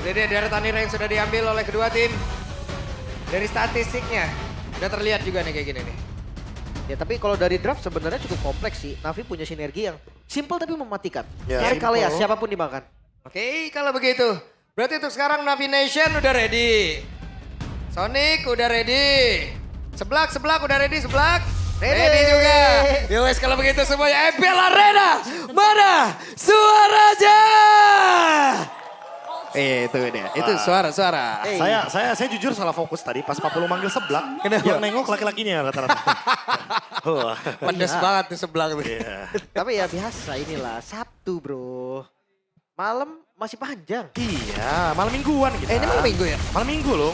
Ini dia deretan yang sudah diambil oleh kedua tim. Dari statistiknya, udah terlihat juga nih kayak gini nih. Ya tapi kalau dari draft sebenarnya cukup kompleks sih. Navi punya sinergi yang simple tapi mematikan. Ya, Cari simple. Kalea siapapun dimakan. Oke, kalau begitu. Berarti untuk sekarang Navi Nation udah ready. Sonic udah ready. Seblak udah ready, seblak. Ready juga. Yowes kalau begitu semuanya MPL Arena. Mana suaranya? Itu dia, itu suara-suara. Saya jujur salah fokus tadi pas 40 manggil seblak. Kenapa? Yang nengok laki-lakinya rata-rata. Wah. Pedes banget tuh seblak tuh. Iya. Tapi ya biasa inilah Sabtu bro. Malam masih panjang. Iya, malam mingguan kita. Ini malam minggu ya? Malam minggu loh.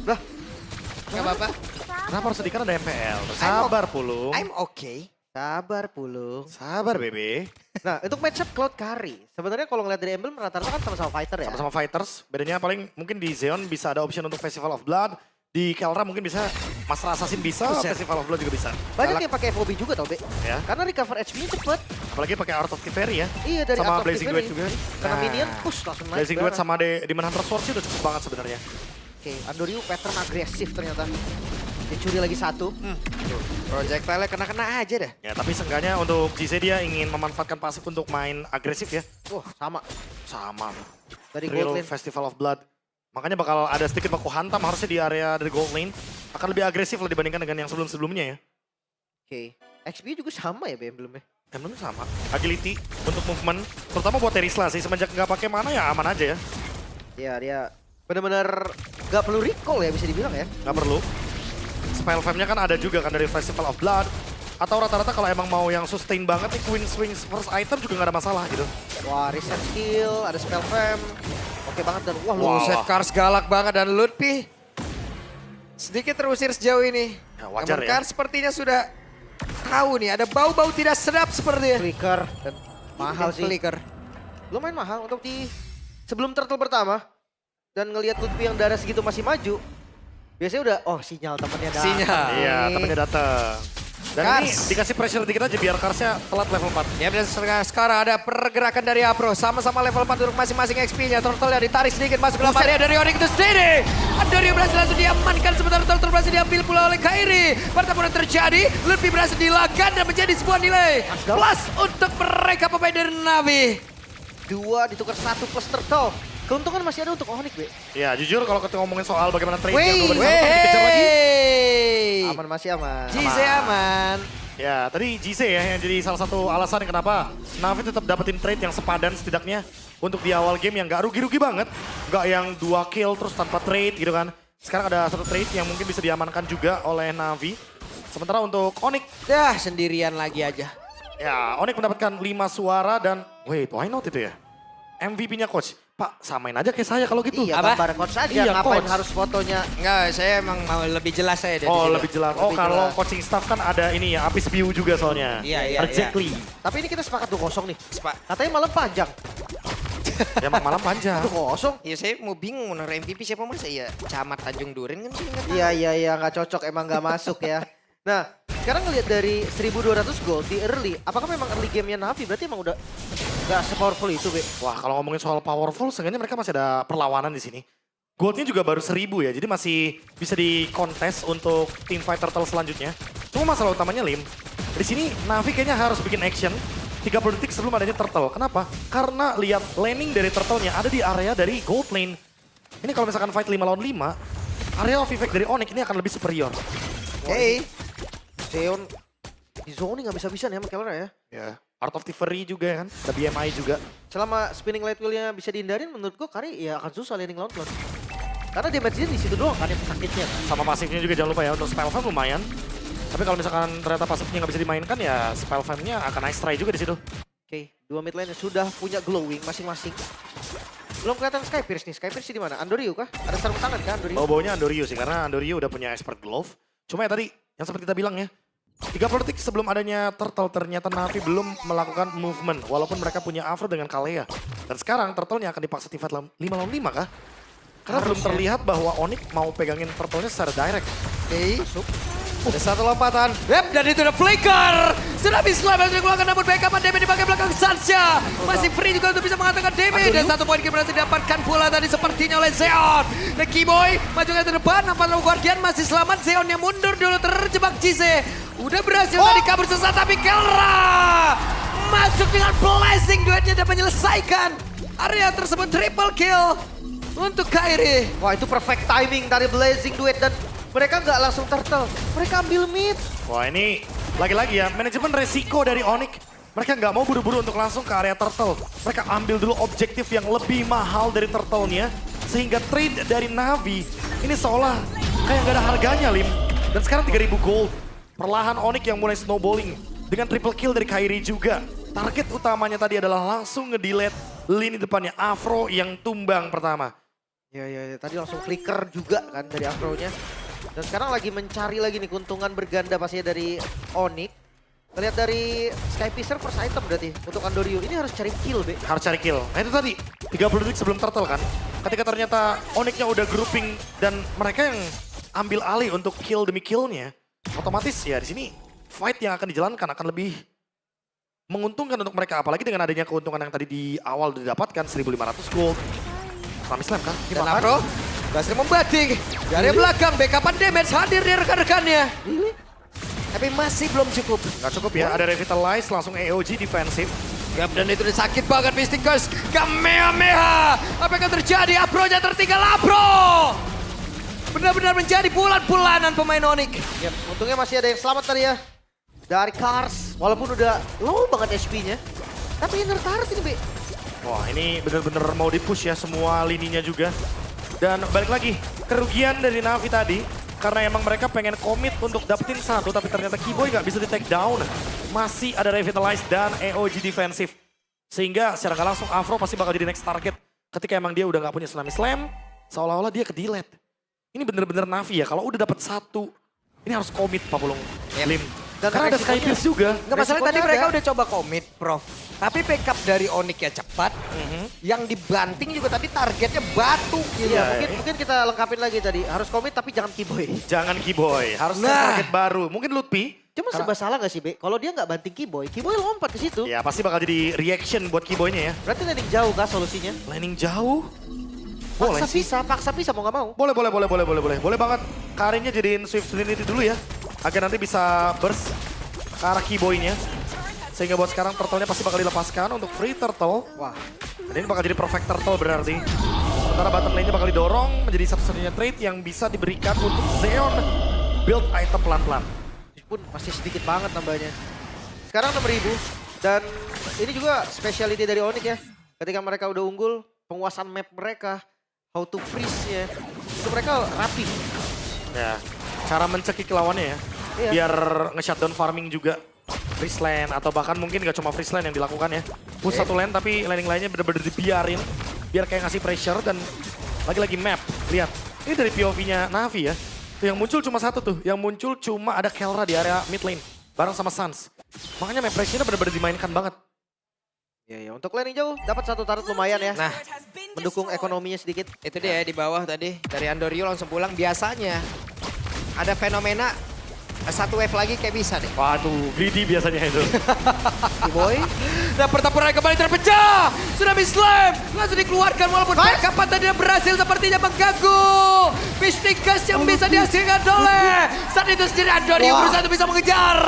Lah Gak apa-apa. Kenapa harus sedih? Kan ada MPL. Sabar Pulung. I'm okay. sabar Pulung. Sabar Bebe. Nah untuk matchup Cloud Carry. Sebenarnya kalau ngeliat dari emblem rata-rata kan sama-sama fighter ya. Sama-sama fighters. Bedanya paling mungkin di Zeon bisa ada option untuk Festival of Blood. Di Kelra mungkin bisa Master Assassin bisa, Buset. Festival of Blood juga bisa. Banyak yang pakai FOB juga tau Be. Ya. Karena recover HP-nya cepet. Apalagi pakai Art of Kiveri ya. Iya dari Sama Art of Blazing Kiveri. Duet juga. Karena Nah. minion push langsung naik. Blazing Duet sama Demon Hunter Sword sih udah cukup banget sebenarnya. Oke, Andoryu pattern agresif ternyata. Dicuri lagi satu. Projectile kena-kena aja dah. Ya tapi seenggaknya untuk GC dia ingin memanfaatkan pasif untuk main agresif ya. Wah sama. Sama. Dari Real gold lane. Festival of Blood. Makanya bakal ada sedikit baku hantam harusnya di area dari gold lane. Akan lebih agresif lah dibandingkan dengan yang sebelum-sebelumnya ya. Oke. XP juga sama ya Be emblemnya. Emblem sama. Agility untuk movement. Terutama buat Terisla sih. Semenjak nggak pakai mana ya aman aja ya. Ya dia benar-benar gak perlu recall ya bisa dibilang ya. Nggak perlu. Spell Fam-nya kan ada juga kan dari Festival of Blood. Atau rata-rata kalau emang mau yang sustain banget nih Queen Swings first item juga nggak ada masalah gitu. Wah reset skill, ada spell fam. Oke banget dan wah Wow. Buset, Kars galak banget dan Lutfi sedikit terusir sejauh ini. Ya, wajar Namun ya. Kars sepertinya sudah tahu nih ada bau-bau tidak sedap sepertinya. flicker dan mahal sih. Flicker. Lumayan mahal untuk di sebelum turtle pertama dan ngelihat Lutfi yang darah segitu masih maju. Biasanya udah sinyal temennya datang. Sinyal. Iya, temennya datang. Dan ini Kars. dikasih pressure dikit aja biar Karsnya telat level 4. Ya dan sekarang ada pergerakan dari Apro. Sama-sama level 4 untuk masing-masing XP-nya. Turtle ditarik sedikit masuk dalam area dari Onyx itu sendiri. Andorio berhasil langsung diamankan sementara Turtle berhasil diambil pula oleh Kairi. Pertempuran terjadi. Lutfi berhasil dilakukan dan menjadi sebuah nilai plus untuk mereka pemain dari Navi. 2 ditukar 1 plus turtle. Keuntungan masih ada untuk Onyx Be. Ya jujur kalau kita ngomongin soal bagaimana trade Wey, yang dikejar lagi. Aman masih aman. GC aman. Ya tadi GC ya yang jadi salah satu alasan kenapa Navi tetap dapetin trade yang sepadan setidaknya untuk di awal game yang gak rugi-rugi banget. Gak yang 2 kill terus tanpa trade gitu kan. Sekarang ada satu trade yang mungkin bisa diamankan juga oleh Navi. Sementara untuk Onyx, Dah sendirian lagi aja. ya Onyx mendapatkan 5 suara dan wait why not itu ya? MVP-nya coach. Pak samain aja kayak saya kalau gitu. Iya, Apa? bareng coach aja. Iya, Ngapain coach. harus fotonya? Enggak, saya emang mau lebih jelas saya dari Oh situ. lebih jelas. Oh Lebih kalau jelas. coaching staff kan ada ini ya, Apis View juga soalnya. Iya. Exactly. Tapi ini kita sepakat 2-0 nih. Pak. Katanya malam panjang. Ya emang malam panjang. 2-0. Ya saya mau bingung menang MVP siapa masa ya Camat Tanjung Duren kan saya nggak tahu. Iya, nggak cocok emang nggak masuk ya. Nah, sekarang ngelihat dari 1.200 gold di early, apakah memang early game-nya Navi berarti emang udah nggak se-powerful itu, Be? Wah kalau ngomongin soal powerful, seenggaknya mereka masih ada perlawanan di sini. Goldnya juga baru 1000 ya, jadi masih bisa dikontes untuk team fight turtle selanjutnya. Cuma masalah utamanya Lim, di sini Navi kayaknya harus bikin action 30 detik sebelum adanya turtle. Kenapa? Karena lihat laning dari turtle-nya ada di area dari gold lane. Ini kalau misalkan fight 5 lawan 5, area of effect dari Onyx ini akan lebih superior. Oke. Zeon di zoning nggak bisa-bisa nih sama Kelra ya. Ya. Art of Thievery juga ya kan, ada BMI juga. Selama spinning light wheel-nya bisa dihindarin, menurut gua Kari ya akan susah laning lawan clone. Karena damage-nya di situ doang kan yang sakitnya. Sama pasifnya juga jangan lupa ya, untuk spell farm lumayan. Tapi kalau misalkan ternyata pasifnya nggak bisa dimainkan ya spell farm-nya akan nice try juga di situ. Oke, 2 mid lane yang sudah punya glowing masing-masing. Belum kelihatan Skypierce nih. Skypierce di mana? Andoryu kah? Ada sarung tangan kah Andoryu? Bau-baunya Andoryu sih, karena Andoryu udah punya expert glove. Cuma ya tadi, yang seperti kita bilang ya, 30 detik sebelum adanya turtle ternyata Navi belum melakukan movement. Walaupun mereka punya Afro dengan Kalea. Dan sekarang turtle-nya akan dipaksa tim fight 5 lawan 5 kah? Karena belum terlihat bahwa Onyx mau pegangin turtle-nya secara direct. Oke. Ada satu lompatan. Dan itu ada flicker. Sudah bisa slam yang dikeluarkan namun backup damage dipakai belakang Sansha. Masih free juga untuk bisa mengatakan damage. Dan satu poin game berhasil didapatkan pula tadi sepertinya oleh Zeon. Dan Keyboy maju ke depan. Nampak Guardian masih selamat. Zeon yang mundur dulu terjebak Cize. Udah berhasil tadi kabur sesat tapi Kelra masuk dengan blessing, duetnya dan menyelesaikan area tersebut. Triple kill untuk Kairi. Wah itu perfect timing dari Blazing Duet dan mereka nggak langsung turtle. Mereka ambil mid. Wah ini lagi-lagi ya, manajemen resiko dari Onyx. Mereka nggak mau buru-buru untuk langsung ke area turtle. Mereka ambil dulu objektif yang lebih mahal dari turtle-nya. Sehingga trade dari Navi ini seolah kayak nggak ada harganya, Lim. Dan sekarang 3.000 gold. Perlahan Onyx yang mulai snowballing. Dengan triple kill dari Kairi juga. Target utamanya tadi adalah langsung nge-delete lini depannya Afro yang tumbang pertama. Ya, tadi langsung flicker juga kan dari Afro-nya. Dan sekarang lagi mencari lagi nih keuntungan berganda pastinya dari Onyx. Lihat dari Skypisser first item berarti untuk Andoryu. Ini harus cari kill, Be. Harus cari kill. Nah itu tadi, 30 detik sebelum turtle kan. Ketika ternyata Onyx-nya udah grouping dan mereka yang ambil alih untuk kill demi kill-nya. Otomatis ya di sini fight yang akan dijalankan akan lebih menguntungkan untuk mereka. Apalagi dengan adanya keuntungan yang tadi di awal didapatkan 1.500 gold. Kami slam kan? Dan Afro berhasil membating dari belakang. Backupan damage hadir di rekan-rekannya. Tapi masih belum cukup. Nggak cukup ya, ada Revitalize langsung AOG defensif. Dan itu udah sakit banget Mystic Curse. Kamehameha. Apa yang terjadi? Afro-nya tertinggal. Afro benar-benar menjadi bulan-bulanan pemain Onyx. Ya, untungnya masih ada yang selamat tadi ya. Dari Cars, walaupun udah low banget HP-nya. Tapi inner turret ini, Be. Wah ini bener-bener mau di-push ya semua lininya juga. Dan balik lagi, kerugian dari Navi tadi. Karena emang mereka pengen komit untuk dapetin satu, tapi ternyata Keyboy nggak bisa di-take down. Masih ada Revitalize dan AOG defensif. Sehingga secara nggak langsung Afro pasti bakal jadi next target. Ketika emang dia udah nggak punya Tsunami Slam, seolah-olah dia ke-delete. Ini bener-bener Navi ya, kalau udah dapet satu, ini harus komit Pak Pulung. Lim. Dan Karena ada resikonya- Skypiece juga. Nggak masalah tadi Resikonya mereka ada. udah coba komit, Prof. Tapi backup dari Onyx ya cepat. Yang dibanting juga tadi targetnya batu gitu. Iya, mungkin kita lengkapin lagi tadi. Harus komit tapi jangan Keyboy. Jangan Keyboy, harus Nah. target baru. Mungkin Lutfi. Cuma Karena- serba salah gak sih, Be? Kalau dia nggak banting Keyboy, Keyboy lompat ke situ. Ya pasti bakal jadi reaction buat Keyboy-nya ya. Berarti landing jauh kah solusinya? Landing jauh. Boleh sih. Paksa bisa mau nggak mau. Boleh. Boleh banget. Karinnya jadiin Swift Trinity dulu ya. Agar nanti bisa burst ke arah Keyboy-nya. Sehingga buat sekarang turtle-nya pasti bakal dilepaskan untuk free turtle. Wah, Dan ini bakal jadi perfect turtle berarti. Sementara bottom lane-nya bakal didorong menjadi satu-satunya trade yang bisa diberikan untuk Zeon build item pelan-pelan. pun masih sedikit banget nambahnya. Sekarang 6.000 dan ini juga speciality dari Onyx ya. Ketika mereka udah unggul, penguasaan map mereka, how to freeze-nya, itu mereka rapi. Ya, cara mencekik lawannya ya. Iya. Biar nge-shutdown farming juga. Freeze lane atau bahkan mungkin gak cuma freeze lane yang dilakukan ya. Push satu lane tapi laning lainnya bener-bener dibiarin. Biar kayak ngasih pressure dan lagi-lagi map. Lihat, ini dari POV-nya Navi ya. Tuh yang muncul cuma satu tuh. Yang muncul cuma ada Kelra di area mid lane. Bareng sama Sans. Makanya map pressure-nya bener-bener dimainkan banget. Ya, untuk landing jauh dapat satu turret lumayan ya. Nah, Mendukung ekonominya sedikit. itu dia di bawah tadi. Dari Andoryu langsung pulang. Biasanya ada fenomena satu wave lagi kayak bisa deh. Waduh, greedy biasanya itu. Boy. Dan pertempuran kembali terpecah. Tsunami Slam langsung dikeluarkan walaupun backupan tadi berhasil sepertinya mengganggu. Mystic Curse yang bisa dihasilkan oleh saat itu sendiri Andoryu berusaha untuk bisa mengejar.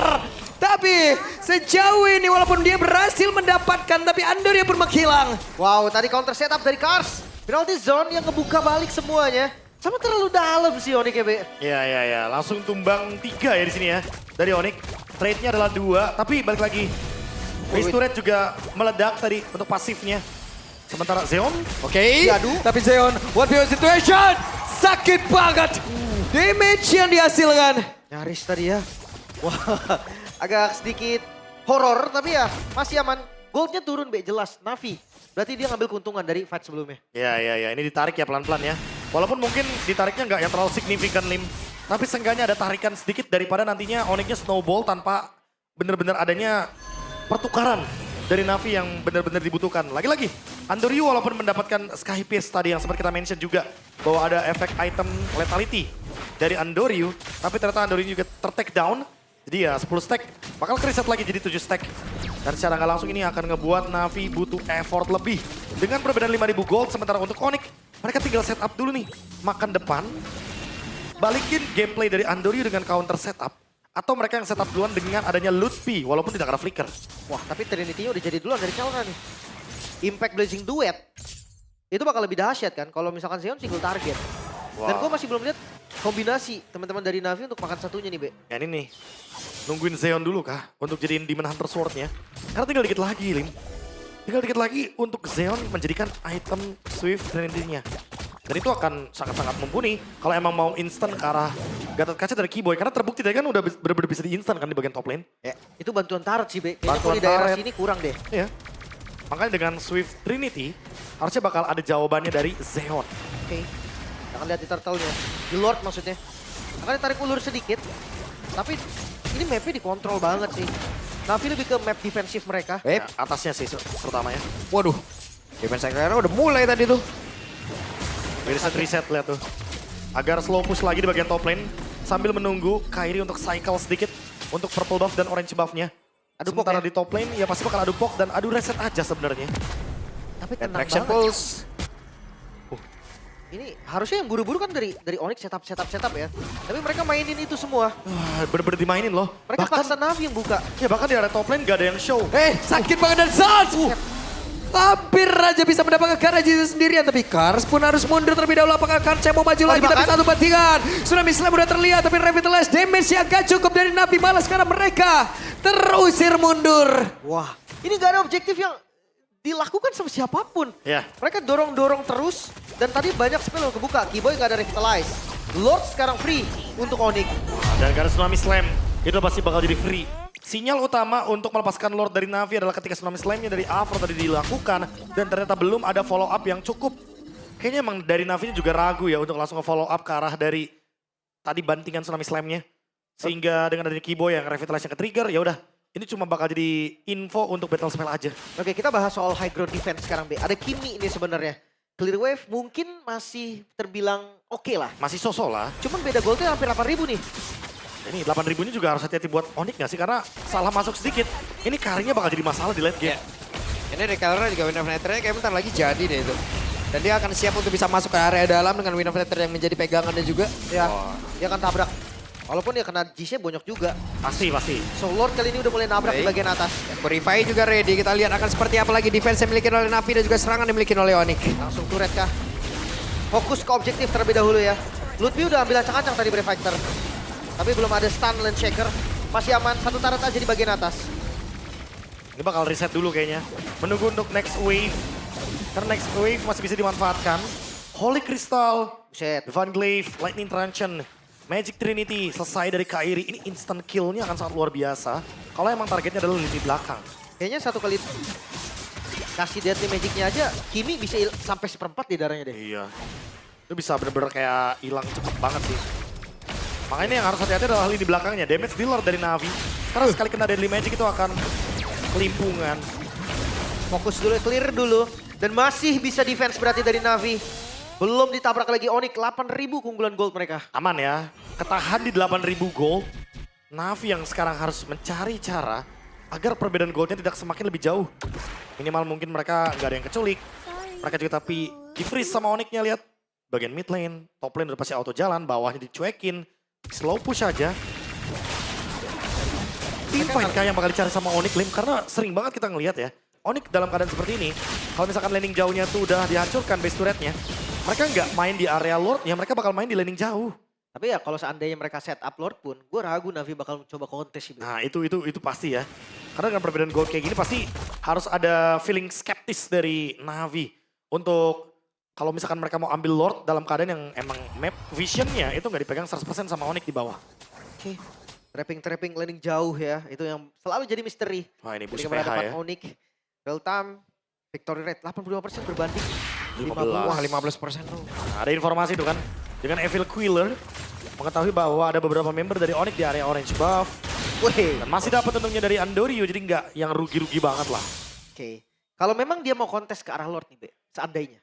Tapi sejauh ini walaupun dia berhasil mendapatkan tapi Andoryu pun menghilang. Wow, tadi counter setup dari Cars. Penalty zone yang ngebuka balik semuanya. Sama terlalu dalam sih Onyx ya, Be. Ya. Langsung tumbang 3 ya di sini ya. Dari Onyx. Trade-nya adalah 2, tapi balik lagi. Base turret juga meledak tadi untuk pasifnya. Sementara Zeon, Oke, Diadu. tapi Zeon, what view situation? Sakit banget. Damage yang dihasilkan. Nyaris tadi ya. Wah, agak sedikit horor tapi ya masih aman. Goldnya turun, Be, jelas. Navi. Berarti dia ngambil keuntungan dari fight sebelumnya. Ya. Ini ditarik ya pelan-pelan ya. Walaupun mungkin ditariknya nggak yang terlalu signifikan, Lim. Tapi seenggaknya ada tarikan sedikit daripada nantinya Onyx-nya snowball tanpa benar-benar adanya pertukaran dari Navi yang benar-benar dibutuhkan. Lagi-lagi, Andoryu walaupun mendapatkan Skypiece tadi yang sempat kita mention juga. Bahwa ada efek item lethality dari Andoryu. Tapi ternyata Andoryu juga ter-take down. Jadi ya 10 stack bakal reset lagi jadi 7 stack. Dan secara nggak langsung ini akan ngebuat Navi butuh effort lebih. Dengan perbedaan 5.000 gold, sementara untuk Onyx mereka tinggal setup dulu nih. Makan depan, balikin gameplay dari Andoryu dengan counter setup. Atau mereka yang setup duluan dengan adanya Lutfi, walaupun tidak ada flicker. Wah, tapi Trinity-nya udah jadi duluan dari Chalra nih. Impact Blazing Duet. Itu bakal lebih dahsyat kan kalau misalkan Zeon single target. Dan gue masih belum lihat kombinasi teman-teman dari Navi untuk makan satunya nih, Be. Ya ini nih, nungguin Zeon dulu kah untuk jadiin Demon Hunter Sword-nya. Karena tinggal dikit lagi, Lim. Tinggal dikit lagi untuk Zeon menjadikan item Swift Trinity-nya. Dan itu akan sangat-sangat mumpuni kalau emang mau instan ke arah Gatot Kaca dari Keyboy. Karena terbukti tadi kan udah bener-bener bisa di-instan kan di bagian top lane. Ya, itu bantuan turret sih, Be. Kayaknya kalau Bantuan di daerah turret. sini kurang deh. Iya. Makanya dengan Swift Trinity, harusnya bakal ada jawabannya dari Zeon. Oke. Akan lihat di turtle-nya. Di Lord maksudnya. Akan ditarik ulur sedikit. Tapi ini mapnya dikontrol banget sih. Navi lebih ke map defensif mereka. Ya, atasnya sih terutama ya. Waduh, defense Aguilera udah mulai tadi tuh. Reset lihat tuh. Agar slow push lagi di bagian top lane. Sambil menunggu Kairi untuk cycle sedikit. Untuk purple buff dan orange buff-nya. Adu Sementara pok ya? di top lane ya pasti bakal adu pok dan adu reset aja sebenarnya. Tapi tenang Attraction banget. Pulse. Ini harusnya yang buru-buru kan dari Onyx setup ya. Tapi mereka mainin itu semua. Wah, bener-bener dimainin loh. Mereka paksa Navi yang buka. Ya bahkan di area top lane gak ada yang show. Sakit banget dan Sans. Hampir aja bisa mendapatkan Karaji sendirian. Tapi Kars pun harus mundur terlebih dahulu. Apakah Kars mau maju lagi? Tapi satu bandingan. Tsunami Slam udah terlihat. Tapi Revitalize damage yang gak cukup dari Navi. Malah sekarang mereka terusir mundur. Wah, ini gak ada objektif yang dilakukan sama siapapun. Ya. Mereka dorong-dorong terus. Dan tadi banyak spell yang kebuka. Keyboy gak ada Revitalize. Lord sekarang free untuk Onyx. Dan karena Tsunami Slam itu pasti bakal jadi free. Sinyal utama untuk melepaskan Lord dari Navi adalah ketika Tsunami Slam-nya dari Afro tadi dilakukan. Dan ternyata belum ada follow up yang cukup. Kayaknya emang dari Navi juga ragu ya untuk langsung nge-follow up ke arah dari tadi bantingan Tsunami Slam-nya. Sehingga dengan adanya Keyboy yang Revitalize yang ke-trigger, ya udah. Ini cuma bakal jadi info untuk battle spell aja. Oke, kita bahas soal high ground defense sekarang, Be. Ada Kimi ini sebenarnya. Clear Wave mungkin masih terbilang oke lah. Masih sosok lah. Cuman beda goldnya hampir 8.000 nih. Ini 8.000 ini juga harus hati-hati buat Onyx gak sih? Karena salah masuk sedikit. Ini karinya bakal jadi masalah di late game. Ini Recalera juga Wind of Nether-nya kayak bentar lagi jadi deh itu. Dan dia akan siap untuk bisa masuk ke area dalam dengan Wind of Nether yang menjadi pegangannya juga. Ya, dia akan tabrak. Walaupun dia kena G-nya bonyok juga. Pasti. So Lord kali ini udah mulai nabrak di bagian atas. Purify juga ready. Kita lihat akan seperti apa lagi defense yang dimiliki oleh Navi dan juga serangan yang dimiliki oleh Onyx. Langsung turret kah? Fokus ke objektif terlebih dahulu ya. Lutfi udah ambil acak-acak tadi Brave Fighter. Tapi belum ada stun Land Shaker. Masih aman, satu turret aja di bagian atas. Ini bakal reset dulu kayaknya. Menunggu untuk next wave. Karena next wave masih bisa dimanfaatkan. Holy Crystal, Buset. Divine Glaive, Lightning Truncheon, Magic Trinity selesai dari Kairi. Ini instant kill-nya akan sangat luar biasa. Kalau emang targetnya adalah lini belakang. Kayaknya satu kali kasih deadly magicnya aja, Kimi bisa sampai 1/4 di darahnya deh. Iya. Itu bisa bener-bener kayak hilang cepet banget sih. Makanya yang harus hati-hati adalah lini belakangnya. Damage dealer dari Navi. Karena sekali kena deadly magic itu akan kelimpungan. Fokus dulu, clear dulu. Dan masih bisa defense berarti dari Navi. Belum ditabrak lagi Onyx, 8.000 keunggulan gold mereka. Aman ya. Ketahan di 8.000 gold. Navi yang sekarang harus mencari cara agar perbedaan goldnya tidak semakin lebih jauh. Minimal mungkin mereka nggak ada yang keculik. Mereka juga tapi di-freeze sama Onyx-nya lihat. Bagian mid lane, top lane udah pasti auto jalan, bawahnya dicuekin. Slow push aja. Teamfight kah yang bakal dicari sama Onyx Lim? Karena sering banget kita ngelihat ya. Onyx dalam keadaan seperti ini, kalau misalkan laning jauhnya tuh udah dihancurkan base turretnya, mereka nggak main di area Lord, ya mereka bakal main di laning jauh. Tapi ya kalau seandainya mereka set up Lord pun, gue ragu Navi bakal coba kontes itu. Nah itu pasti ya. Karena dengan perbedaan gold kayak gini pasti harus ada feeling skeptis dari Navi. Untuk kalau misalkan mereka mau ambil Lord dalam keadaan yang emang map visionnya itu nggak dipegang 100% sama Onyx di bawah. Oke. Trapping laning jauh ya, itu yang selalu jadi misteri. Wah ini boost Ketika PH dapat ya. Onyx, real time, victory rate 85% berbanding 15. Wah 15% tuh. Nah, ada informasi tuh kan. Dengan Evil Quiller mengetahui bahwa ada beberapa member dari Onyx di area orange buff. Wih. Dan masih dapat untungnya dari Andoryu, jadi nggak yang rugi-rugi banget lah. Oke. Kalau memang dia mau kontes ke arah Lord nih, Be, seandainya.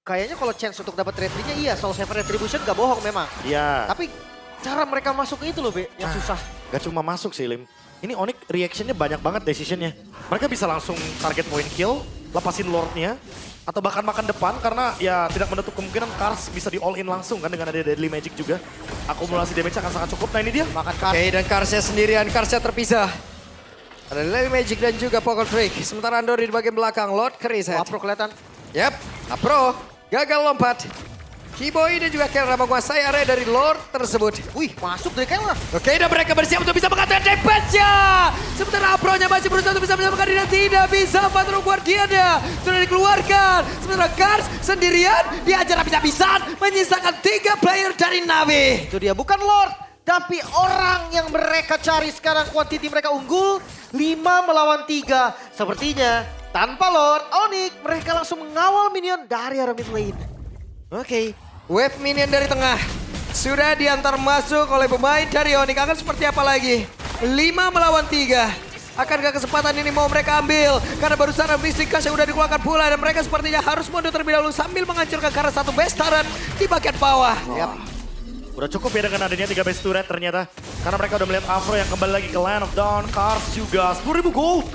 kayaknya kalau chance untuk dapat retrinya iya, Soul Seven Retribution gak bohong memang. Iya. Tapi cara mereka masuk ke itu loh, Be, yang susah. Gak cuma masuk sih, Lim. Ini Onyx reactionnya banyak banget decisionnya. Mereka bisa langsung target point kill, lepasin Lordnya, atau bahkan makan depan karena ya tidak menutup kemungkinan Kars bisa di all in langsung kan dengan ada Deadly Magic juga. Akumulasi damage akan sangat cukup. Nah ini dia. Makan Kars. Oke, dan Karsnya sendirian, Karsnya terpisah. Ada Lily Magic dan juga Poker Trick. Sementara Andori di bagian belakang, Lord Keriset. Wapro kelihatan. Yap, Apro gagal lompat. Keyboy dan juga Kelra menguasai area dari Lord tersebut. Wih, masuk dari Kelra. Oke, dan mereka bersiap untuk bisa mengatakan damage-nya. Sementara Apronya masih berusaha untuk bisa menyelamatkan diri dan tidak bisa. Patron Guardiannya sudah dikeluarkan. Sementara Kars sendirian diajar habis-habisan menyisakan 3 player dari Navi. Itu dia, bukan Lord. Tapi orang yang mereka cari sekarang, kuantiti mereka unggul 5 melawan 3. Sepertinya tanpa Lord, Onyx mereka langsung mengawal minion dari arah mid lane. Oke, wave minion dari tengah sudah diantar masuk oleh pemain dari Onyx. Akan seperti apa lagi? 5 melawan 3. Akankah kesempatan ini mau mereka ambil? Karena barusan Mystic Cash yang udah dikeluarkan pula. Dan mereka sepertinya harus mundur terlebih dahulu sambil menghancurkan karena satu base turret di bagian bawah. Yap. Udah cukup ya dengan adanya 3 base turret ternyata. Karena mereka udah melihat Afro yang kembali lagi ke Land of Dawn. Kars juga 10.000 gold.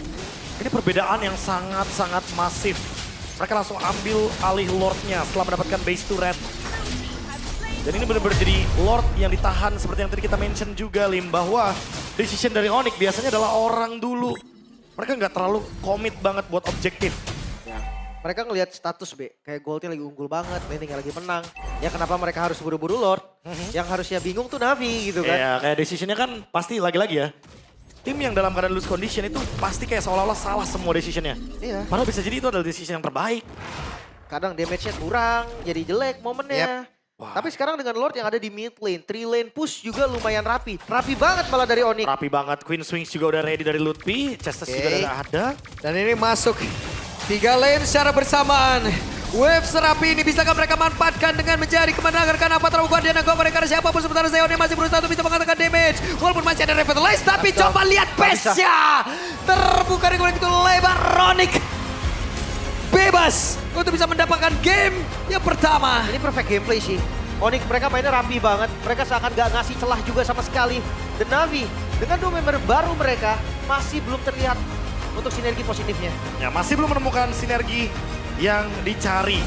Ini perbedaan yang sangat-sangat masif. Mereka langsung ambil alih Lordnya setelah mendapatkan base turret. Dan ini benar-benar jadi Lord yang ditahan seperti yang tadi kita mention juga, Lim. Bahwa decision dari Onyx biasanya adalah orang dulu. Mereka nggak terlalu komit banget buat objektif. Ya. Mereka ngelihat status, Be. Kayak goldnya lagi unggul banget, laning lagi menang. Ya kenapa mereka harus buru-buru Lord? Yang harusnya bingung tuh Navi gitu kan. Iya, kayak decisionnya kan pasti lagi-lagi ya. Tim yang dalam keadaan lose condition itu pasti kayak seolah-olah salah semua decisionnya. Iya. Padahal bisa jadi itu adalah decision yang terbaik. Kadang damage-nya kurang, jadi jelek momennya. Wah. Tapi sekarang dengan Lord yang ada di mid lane, 3 lane push juga lumayan rapi. Rapi banget malah dari Onyx. Rapi banget, Queen Swings juga udah ready dari Lutfi, Chestes juga udah ada. Dan ini masuk 3 lane secara bersamaan. Wave serapi ini bisakah mereka manfaatkan dengan menjadi kemenangan karena apa terlalu Guardian dan Gomer karena siapapun sementara Zeon yang masih berusaha untuk bisa mengatakan damage. Walaupun masih ada Revitalize tapi coba lihat pace-nya. Terbuka dengan begitu lebar Onyx. Bebas untuk bisa mendapatkan game yang pertama. Ini perfect gameplay sih. Onyx mereka mainnya rapi banget. Mereka seakan gak ngasih celah juga sama sekali. Dan Navi dengan 2 member baru mereka masih belum terlihat untuk sinergi positifnya. Ya masih belum menemukan sinergi yang dicari.